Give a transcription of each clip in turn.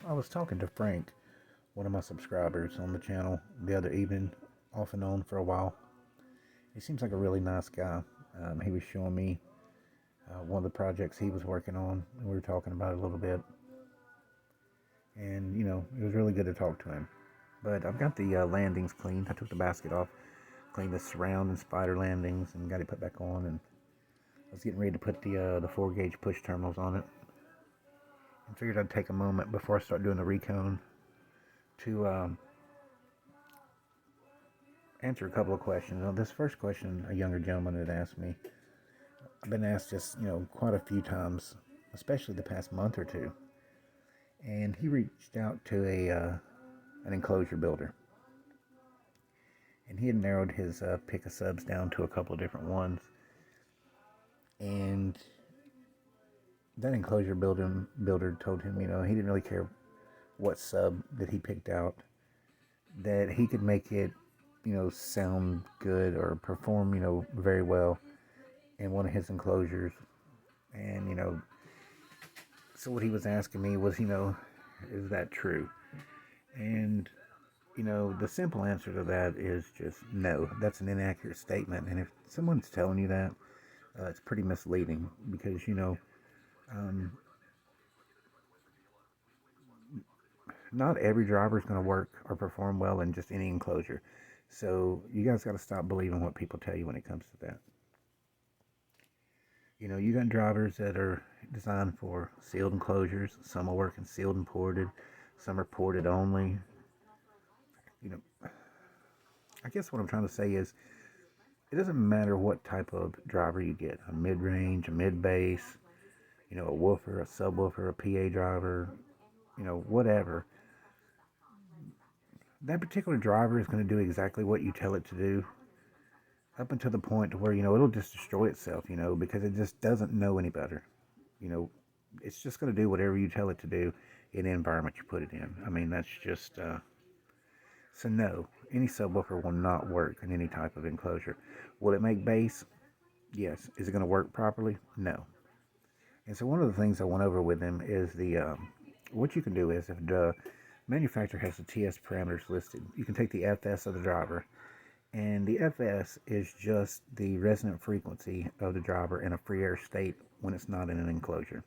I was talking to Frank, one of my subscribers on the channel, the other evening, off and on for a while. He seems like a really nice guy. He was showing me one of the projects he was working on, and we were talking about it a little bit. And, it was really good to talk to him. But I've got the landings cleaned. I took the basket off, cleaned the surround and spider landings, and got it put back on. And I was getting ready to put the 4 gauge push terminals on it. And figured I'd take a moment before I start doing the recone to answer a couple of questions. Now, this first question, a younger gentleman had asked me. I've been asked just, quite a few times, especially the past month or two. And he reached out to an enclosure builder, and he had narrowed his pick of subs down to a couple of different ones. And that enclosure builder told him, he didn't really care what sub that he picked out, that he could make it, sound good or perform, very well in one of his enclosures. And, so what he was asking me was, is that true? And, the simple answer to that is just no. That's an inaccurate statement. And if someone's telling you that, it's pretty misleading because, um, not every driver is going to work or perform well in just any enclosure. So you guys got to stop believing what people tell you when it comes to that. You got drivers that are designed for sealed enclosures. Some will work in sealed and ported. Some are ported only. You know, I guess what I'm trying to say is it doesn't matter what type of driver you get, a mid-range, a mid-bass, a woofer, a subwoofer, a PA driver, whatever. That particular driver is going to do exactly what you tell it to do up until the point where, it'll just destroy itself, because it just doesn't know any better. You know, it's just going to do whatever you tell it to do in the environment you put it in. I mean, that's just, so no, any subwoofer will not work in any type of enclosure. Will it make bass? Yes. Is it going to work properly? No. And so one of the things I went over with him is what you can do is if the manufacturer has the TS parameters listed, you can take the FS of the driver, and the FS is just the resonant frequency of the driver in a free air state when it's not in an enclosure.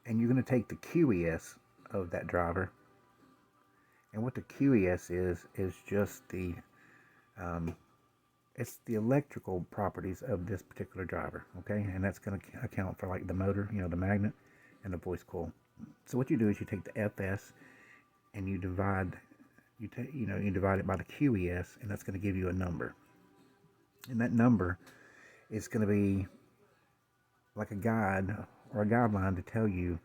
And you're going to take the QES of that driver, and what the QES is just it's the electrical properties of this particular driver, okay? And that's going to account for like the motor, the magnet, and the voice coil. So what you do is you take the FS and you divide it by the QES, and that's going to give you a number. And that number is going to be like a guide or a guideline to tell you,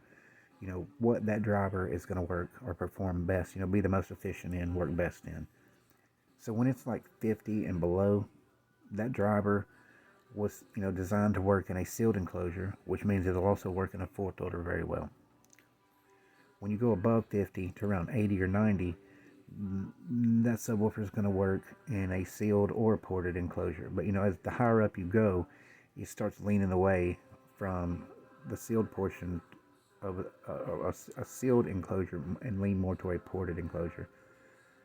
what that driver is going to work or perform best, be the most efficient in, work best in. So when it's like 50 and below, that driver was, designed to work in a sealed enclosure, which means it'll also work in a full filter very well. When you go above 50 to around 80 or 90, that subwoofer is going to work in a sealed or ported enclosure. But, as the higher up you go, it starts leaning away from the sealed portion of a sealed enclosure and lean more to a ported enclosure.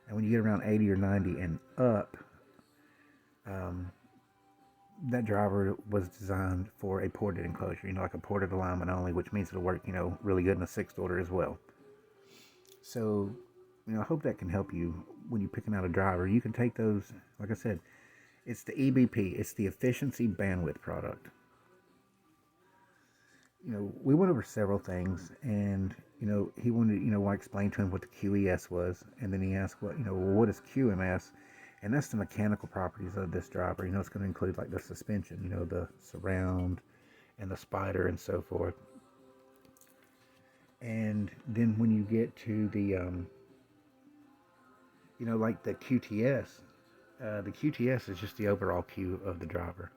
And when you get around 80 or 90 and up, that driver was designed for a ported enclosure, like a ported alignment only, which means it'll work, really good in a sixth order as well. So, I hope that can help you when you're picking out a driver. You can take those, like I said, it's the EBP, it's the efficiency bandwidth product. We went over several things, and, he wanted, I explained to him what the QES was, and then he asked, what is QMS? And that's the mechanical properties of this driver. It's going to include like the suspension, the surround and the spider and so forth. And then when you get to the, like the QTS, the QTS is just the overall Q of the driver.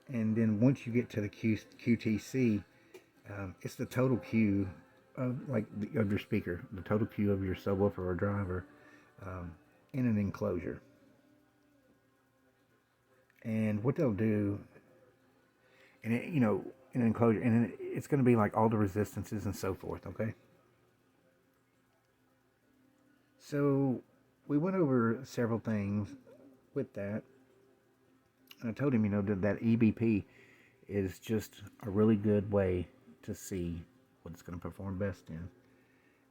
And then once you get to the QTC, it's the total Q of of your speaker, the total Q of your subwoofer or driver in an enclosure. And what they'll do, and in an enclosure, and it's going to be like all the resistances and so forth, okay? So we went over several things with that. And I told him, that EBP is just a really good way to see what it's going to perform best in.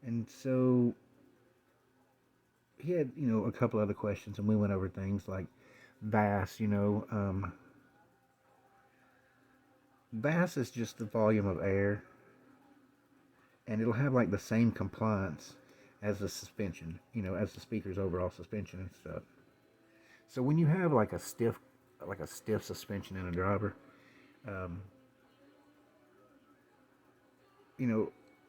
And so he had, a couple other questions, and we went over things like VAS, VAS is just the volume of air, and it'll have like the same compliance as the suspension, as the speaker's overall suspension and stuff. So when you have like a stiff suspension in a driver, um,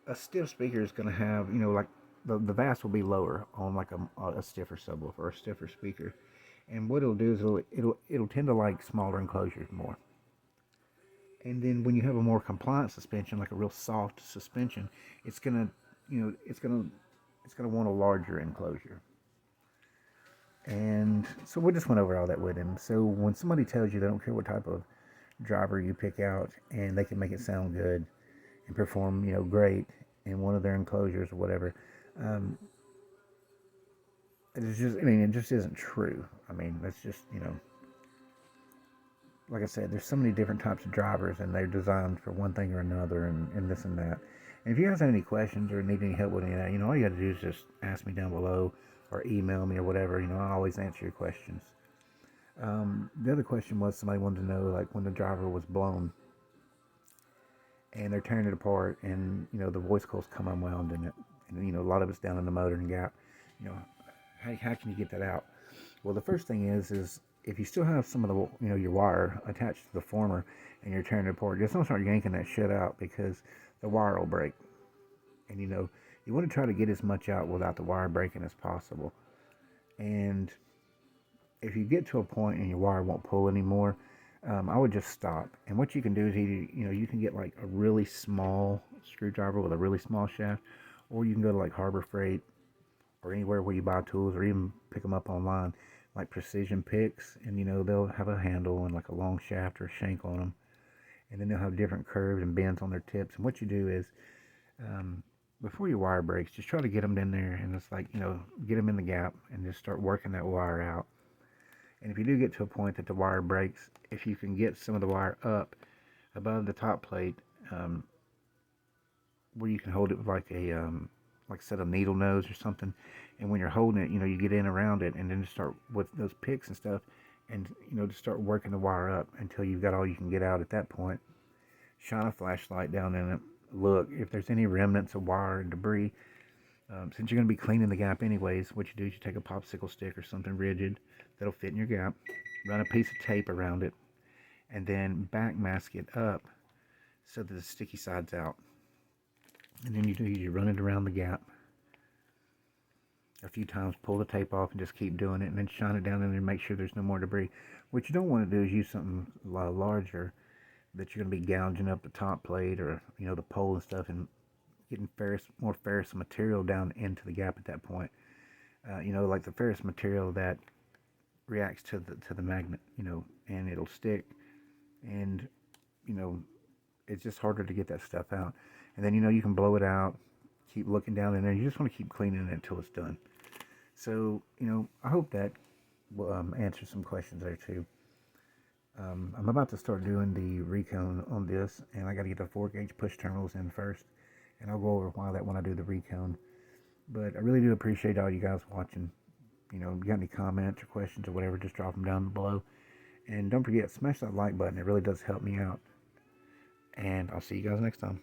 a stiff speaker is going to have, like the VAS will be lower on like a stiffer subwoofer or a stiffer speaker, and what it'll do is it'll tend to like smaller enclosures more. And then when you have a more compliant suspension, like a real soft suspension, it's gonna, it's gonna want a larger enclosure. And so we just went over all that with him. So when somebody tells you they don't care what type of driver you pick out, and they can make it sound good and perform, great in one of their enclosures or whatever, it's just, it just isn't true. I mean, that's just, like I said, there's so many different types of drivers, and they're designed for one thing or another, and this and that. And if you guys have any questions or need any help with any of that, all you got to do is just ask me down below or email me or whatever. I always answer your questions. The other question was, somebody wanted to know, like, when the driver was blown and they're tearing it apart, and the voice coils come unwound in it, and a lot of it's down in the motor and gap. How can you get that out? Well, the first thing is if you still have some of the your wire attached to the former and you're tearing it apart, just don't start yanking that shit out, because the wire will break. And you want to try to get as much out without the wire breaking as possible. And if you get to a point and your wire won't pull anymore, I would just stop. And what you can do is either you can get like a really small screwdriver with a really small shaft, or you can go to like Harbor Freight or anywhere where you buy tools, or even pick them up online, like Precision Picks, and they'll have a handle and like a long shaft or a shank on them, and then they'll have different curves and bends on their tips. And what you do is, before your wire breaks, just try to get them in there, and it's like, get them in the gap and just start working that wire out. And if you do get to a point that the wire breaks, if you can get some of the wire up above the top plate, where you can hold it with like a set of needle nose or something, and when you're holding it, you get in around it, and then just start with those picks and stuff, and just start working the wire up until you've got all you can get out. At that point, shine a flashlight down in it, look if there's any remnants of wire and debris. Since you're going to be cleaning the gap anyways, what you do is you take a popsicle stick or something rigid that'll fit in your gap, run a piece of tape around it, and then back mask it up so that the sticky side's out. And then you run it around the gap a few times, pull the tape off, and just keep doing it, and then shine it down in there and make sure there's no more debris. What you don't want to do is use something a lot larger that you're going to be gouging up the top plate, or the pole and stuff, and getting more ferrous material down into the gap at that point. Like the ferrous material that reacts to the magnet, and it'll stick, and it's just harder to get that stuff out. And then you can blow it out, keep looking down in there. You just want to keep cleaning it until it's done. So I hope that will answer some questions there too. I'm about to start doing the recone on this, and I got to get the 4-gauge push terminals in first, and I'll go over why that when I do the recone. But I really do appreciate all you guys watching. If you got any comments or questions or whatever, just drop them down below. And don't forget, smash that like button. It really does help me out. And I'll see you guys next time.